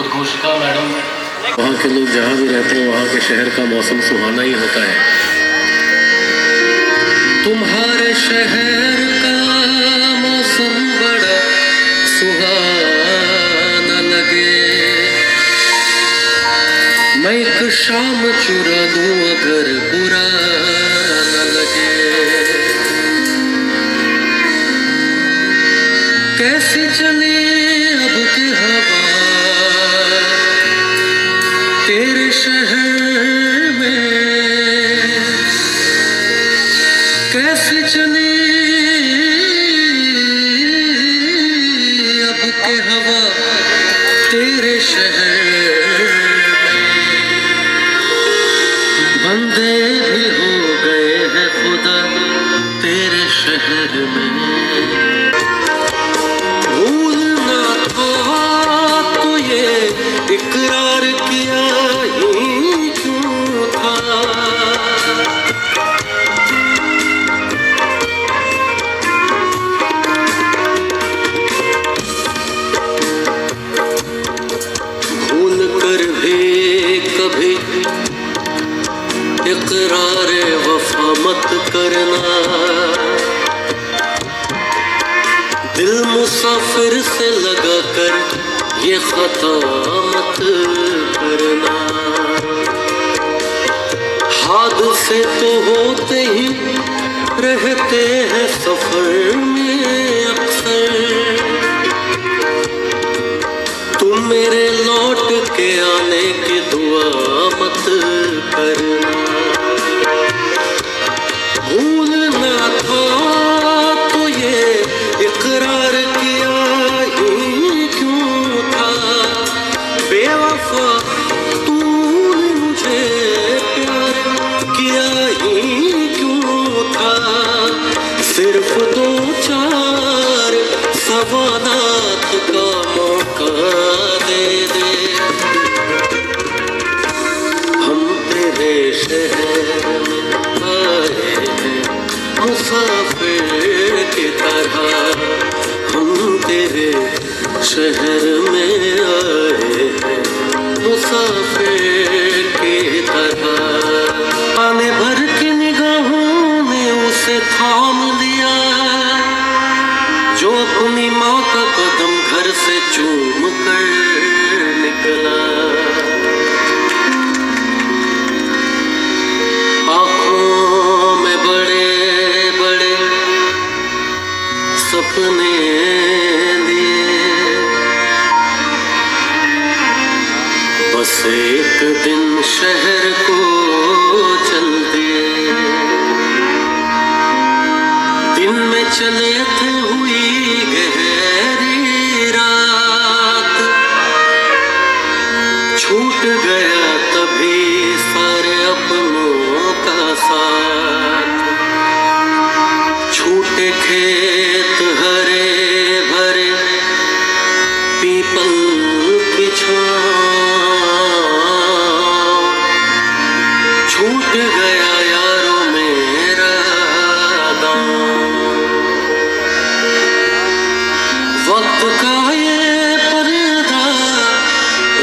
उद्घोषिका madam, वहाँ के लोग जहाँ भी रहते हैं वहाँ के शहर का मौसम सुहाना ही होता है। तुम्हारे शहर का मौसम बड़ा सुहाना लगे, मैं एक शाम चुरा दूं अगर बुरा न लगे। कैसी चले अब की हवा तेरे शहर में, कैसी चले अब की हवा तेरे शहर में। बंदे भी हो गए हैं खुदा तेरे शहर में। इकरार किया ही क्यों था, भूल कर भी कभी इकरार वफा मत करना। दिल मुसाफिर से लगा कर ये खता मत करना। हादसे तो होते ही रहते हैं सफर में अक्सर, तुम मेरे लौट के आने की दुआ मत करना। भूलना था तो ये इकरार किया ही क्यों था, बेवफा तूने मुझे प्यार किया ही क्यों था। सिर्फ दो चार सवालात का मौका दे दे, हम तेरे शहर में आए हैं मुसाफिर की तरह। हम तेरे शहर में आए हैं मुसाफिर की तरह। आने भर की निगाहों ने उसे थाम लिया, जो अपनी माँ का कदम घर से चूम कर निकला। आँखों में बड़े बड़े सपने बस एक दिन शहर को चल दिए। दिन में चले थे हुई गहरी रात, छूट गया तभी सारे अपनों का साथ। छूटे खेत हरे भरे पीपल की छाँव, छूट गया यारों मेरा गाँव। वक्त का ये पर्दा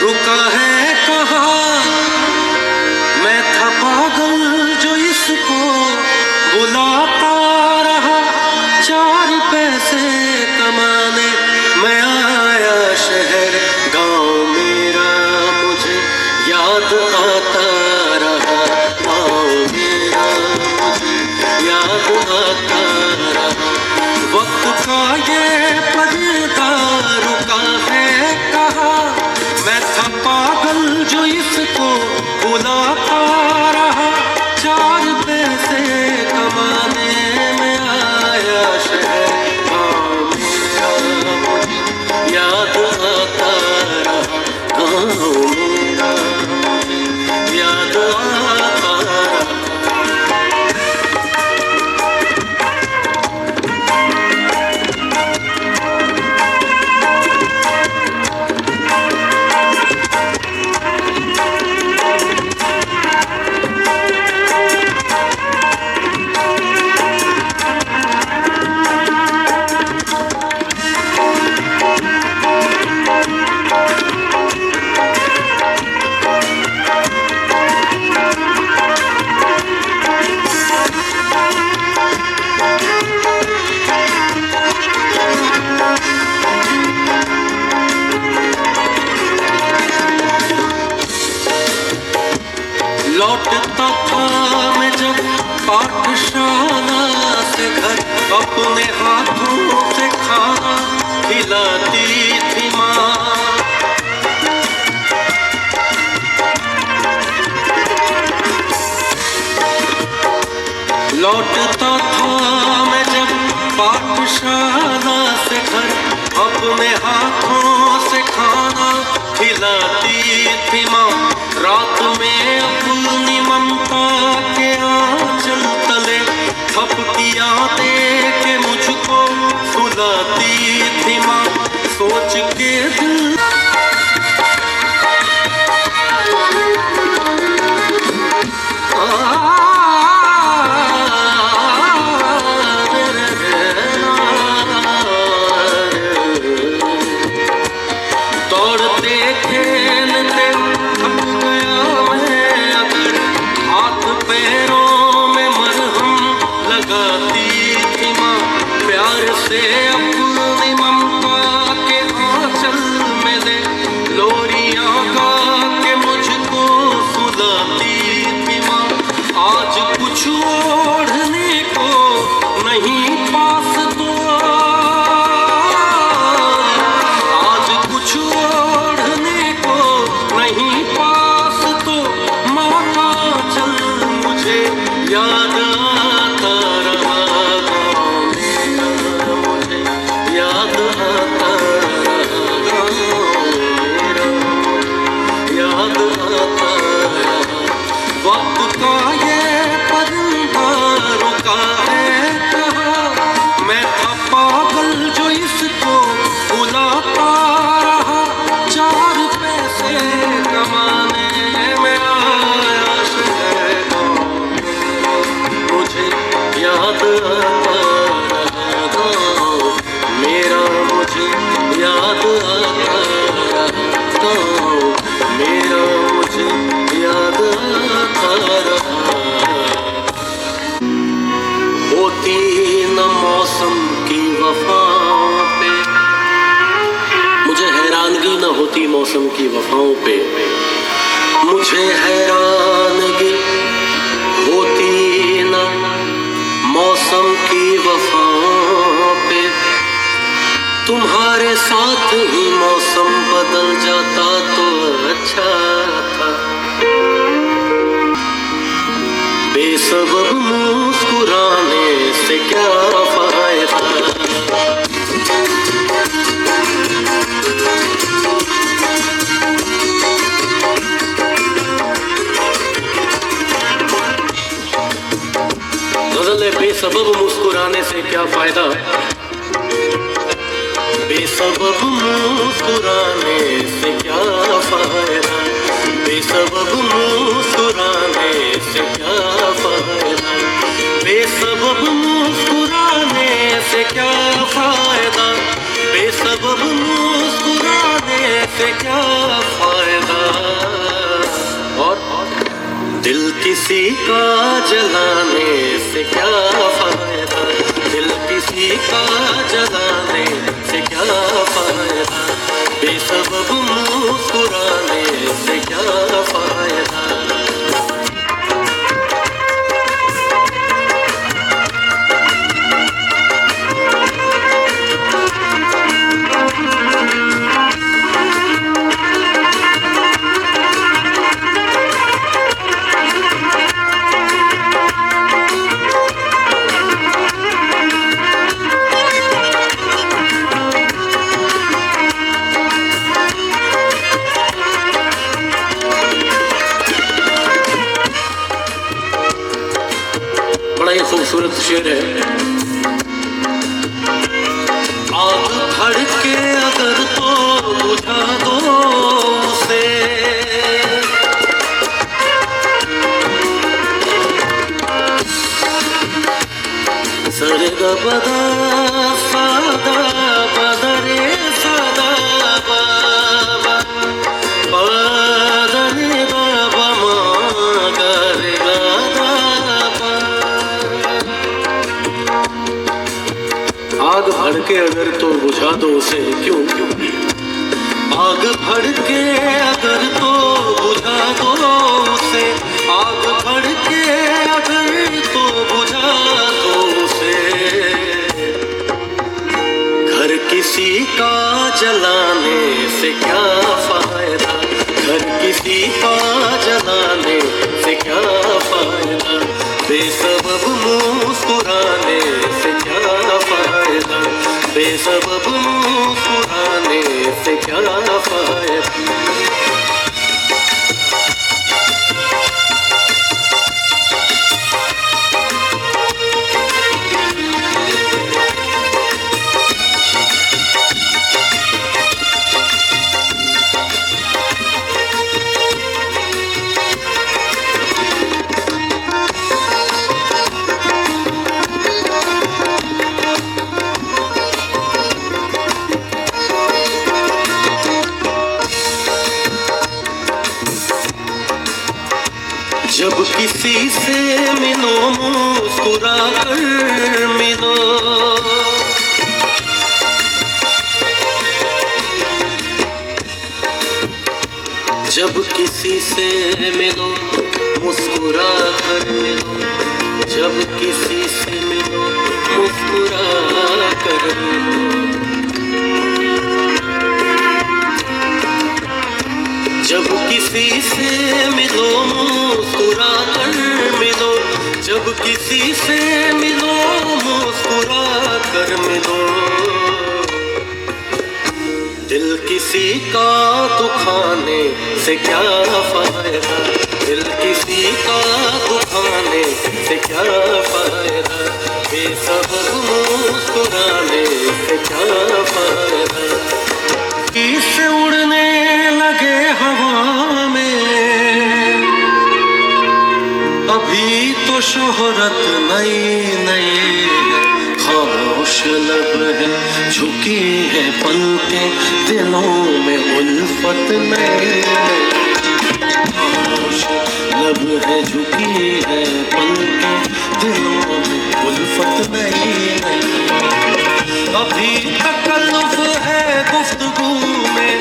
रुका है कहाँ, मैं था पागल जो इसको बुलाता रहा। चार पैसे कमाने मैं आया शहर, गाँव मेरा मुझे याद आता रहा। गाँव मेरा मुझे याद आता रहा। वक्त का ये पर्दा रुका है कहाँ, मैं था पागल जो इसको बुलाता रहा। चार पैसे कमाने में आया शहर, गाँव मेरा मुझे याद आता रहा। गाँव मेरा मुझे याद आता रहा। अपने हाथों से खाना खिलाती थी माँ, रात में अपनी ममता के आंचल तले थपकियां दे के मुझको सुलाती थी माँ। सोच के दिल दौड़ते खेलते थक गया मैं, अगर हाथ पैरों में मरहम लगाती थी माँ, प्यार से अपनी ममता के आंचल में ले लोरियां गा के मुझको सुलाती थी माँ। आज कुछ ओढ़ने को नहीं पास तो, आज कुछ ओढ़ने को नहीं पास तो, माँ का चल मुझे याद आता रहा, गाँव मेरा मुझे याद आता रहा, गाँव मेरा याद आता रहा। वक्त का ये परिंदा रुका है कहाँ, मैं था पागल जो इसको बुलाता रहा, चार पैसे कमाने में आया शहर, मुझे याद आता रहा, गाँव मेरा मुझे याद आता रहा, गाँव मेरा मुझे याद आता रहा। होती न मौसम की वफाओं पे, मुझे हैरानगी न होती मौसम की वफाओं पे, मुझे हैरानगी होती न मौसम की वफाओं पे, तुम्हारे साथ ही मौसम बदल जाता तो अच्छा था। बेसबब मुस्कुराने से क्या फायदा, गजल है बेसबब मुस्कुराने से क्या फायदा, बेसबब मुस्कुराने से क्या फायदा, बेसबब मुस्कुराने से क्या फायदा, बेसबब मुस्कुराने से क्या फायदा, बेसबब मुस्कुराने से क्या फायदा। और दिल किसी का जलाने से क्या फायदा, दिल किसी का जलाने से क्या फायदा, बेसबब मुस्कुराने से क्या फायदा। बड़ा ही खूबसूरत शेर है। आग भड़के अगर तो बुझा दो उसे, सरगा बदा सादा बदरे सादा बाबा बदरे बाबा मागरे गादा। आग भड़के अगर तो बुझा दो उसे, क्यों क्यों आग भड़के अगर तो बुझा दो उसे, आग भड़के अगर तो बुझा दो उसे, घर किसी का जलाने से क्या फायदा, घर किसी का जलाने से क्या फायदा, बेसबब मुस्कुराने से क्या फायदा, बेसबब मुस्कुराने से क्या फायदा। जब किसी से मिलो मुस्कुरा कर मिलो, जब किसी से मिलो मुस्कुरा कर मिलो, जब किसी से मिलो मुस्कुरा कर मिलो, जब किसी से मिलो मुस्कुरा कर मिलो, जब किसी से मिलो मुस्कुरा कर मिलो। दिल किसी का दुखाने से क्या फायदा, दिल किसी का दुखाने से क्या फायदा, बेसबब मुस्कुराने से क्या फायदा। किससे उड़ने लगे हवा में, अभी तो शोहरत नई नई है, खामोश लब है झुकी है पलकें, दिलों में उल्फत नई नई, खामोश लब है झुकी है पलकें, दिलों में उल्फत नई नई। अभी तकल्लुफ़ है गुफ्तगू में,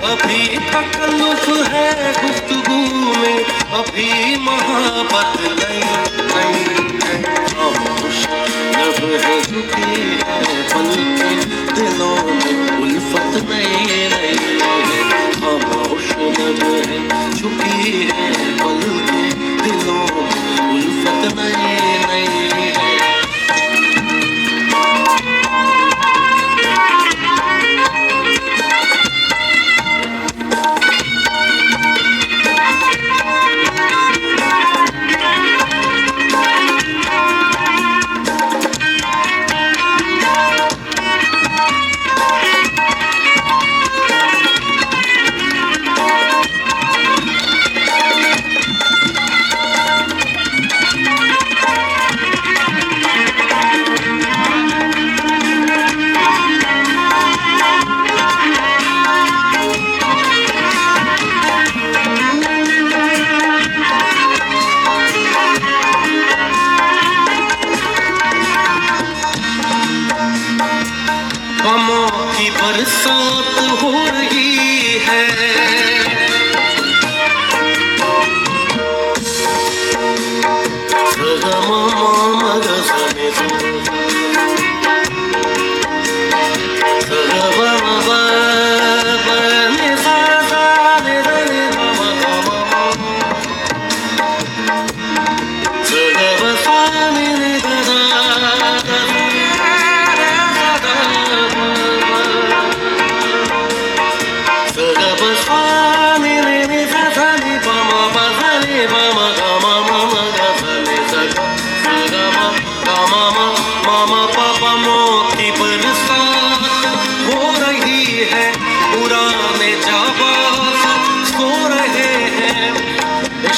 अभी तकल्लुफ़ है गुफ्तगू में, अभी मोहब्बत नई नई है, खामोश लब है झुकी है पलकें, दिलों में उल्फत नई नई है, खामोश लब है झुकी है पलकें, दिलों में उल्फत नई नई है। गमों की बरसात हो रही है,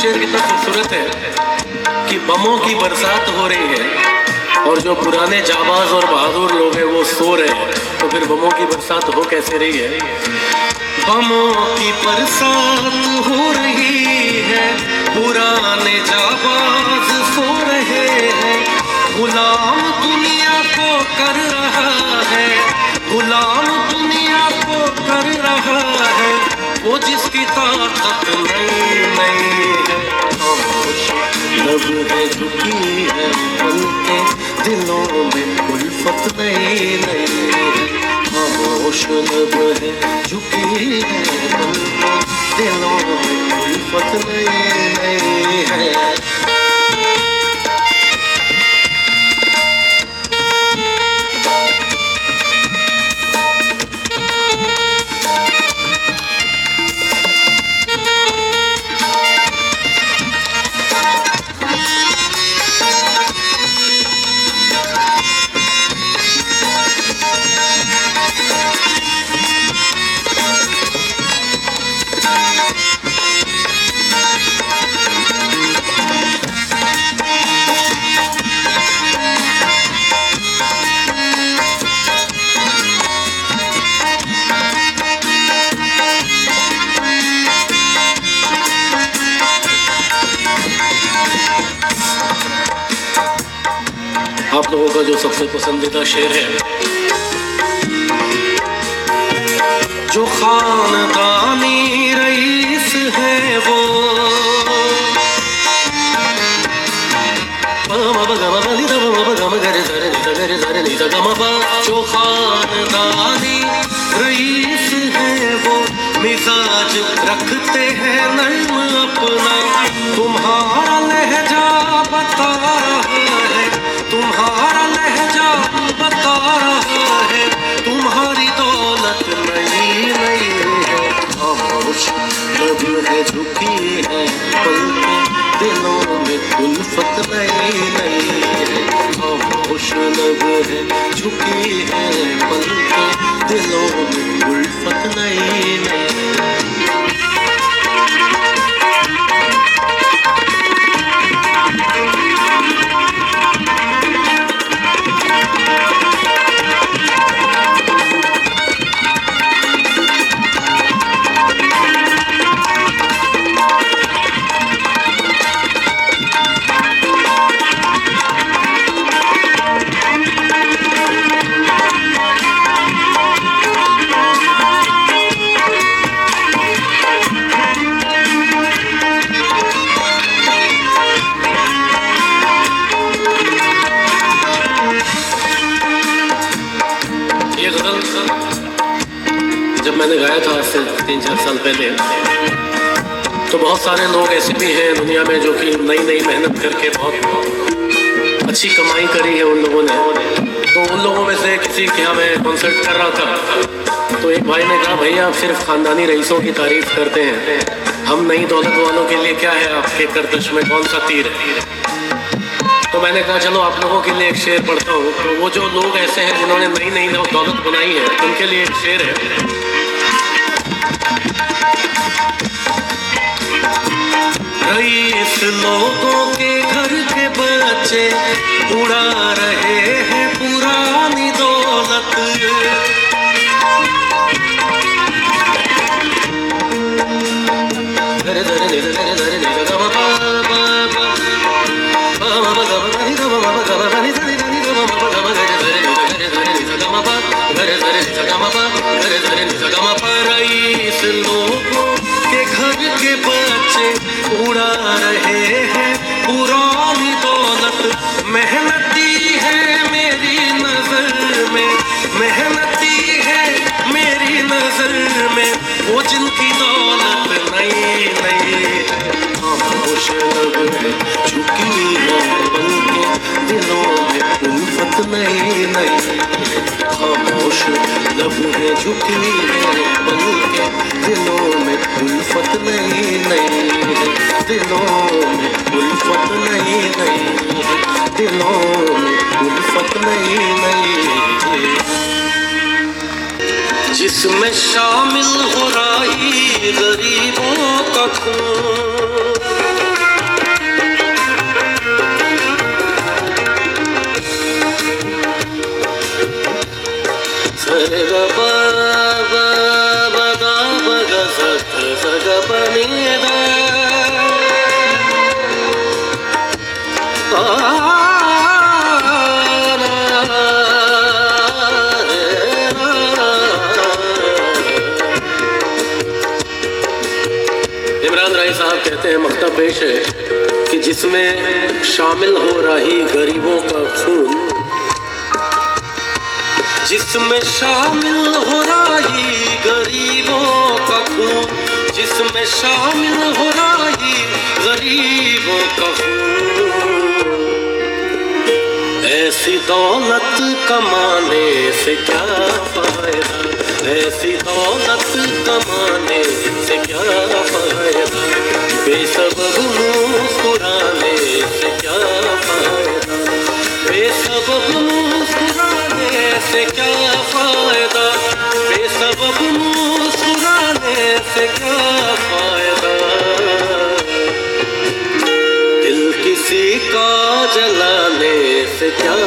शेर कितना खूबसूरत है कि बमों की बरसात हो रही है और जो पुराने जाबाज और बहादुर लोग हैं वो सो रहे हैं, तो फिर बमों की बरसात हो कैसे रही है। बमों की बरसात हो रही है, पुराने जाबाज सो रहे हैं, गुलाम दुनिया को कर रहा है, गुलाम दुनिया को कर रहा है वो जिसकी ताकत नई नई है, खामोश लब है झुकी है पलकें, दिलों में उल्फत नई नई है, खामोश लब है झुकी है पलकें, दिलों में उल्फत नई नई है। का जो सबसे पसंदीदा शेर है, जो खानदानी रईस है वो जो खानदानी रईस है वो मिजाज रखते हैं नर्म अपना। तुम्हारा लहजा बता रहा है, तुम्हारा लहजा बता रहा है, तुम्हारी दौलत नई नई है। खामोश लब है झुकी है पलकें, दिलों में उल्फत नई नई है। खामोश लब है झुकी है पलकें, दिलों में उल्फत नई नई। जब मैंने गाया था आज से 3-4 साल पहले, तो बहुत सारे लोग ऐसे भी हैं दुनिया में जो कि नई नई मेहनत करके बहुत अच्छी कमाई करी है उन लोगों ने। तो उन लोगों में से किसी के यहाँ मैं कॉन्सर्ट कर रहा था, तो एक भाई ने कहा, भैया आप सिर्फ खानदानी रईसों की तारीफ करते हैं, हम नई दौलत वालों के लिए क्या है आपके गर्दश में कौन सा तीर है? तो मैंने कहा चलो आप लोगों के लिए एक शेर पढ़ता हूँ। तो वो जो लोग ऐसे हैं जिन्होंने नई नई दौलत बनाई है, उनके लिए एक शेर है। रईस लोगों के घर के बच्चे उड़ा रहे हैं पुरानी दौलत। रईस लोगों के घर के बच्चे उड़ा रहे हैं पुरानी दौलत। मेहनती है मेरी नजर में, मेहनती है मेरी नजर में, वो जिनकी दौलत नई नई है। खामोश लब है झुकी है पलकें, दिलों में उल्फत नई नई है। खामोश लब है झुकी है पलकें, दिलों में उल्फत नई नई है। दिलों में उल्फत नई नई है, दिलों में उल्फत नई नई है। जिसमें शामिल हो रही गरीबों का खून, इमरान राय साहब कहते हैं, मक्ता पेश है कि जिसमें शामिल हो रही गरीबों का खून, जिसमें शामिल हो रही गरीबों का खून, जिसमें शामिल हो रही गरीबों का खून। ऐसी दौलत कमाने से क्या फायदा, ऐसी दौलत कमाने से क्या फायदा, बेसबब मुस्कुराने से क्या फायदा, बेसबब मुस्कुराने से क्या फायदा, बेसबब मुस्कुराने से क्या फायदा। दिल किसी का जलाने से क्या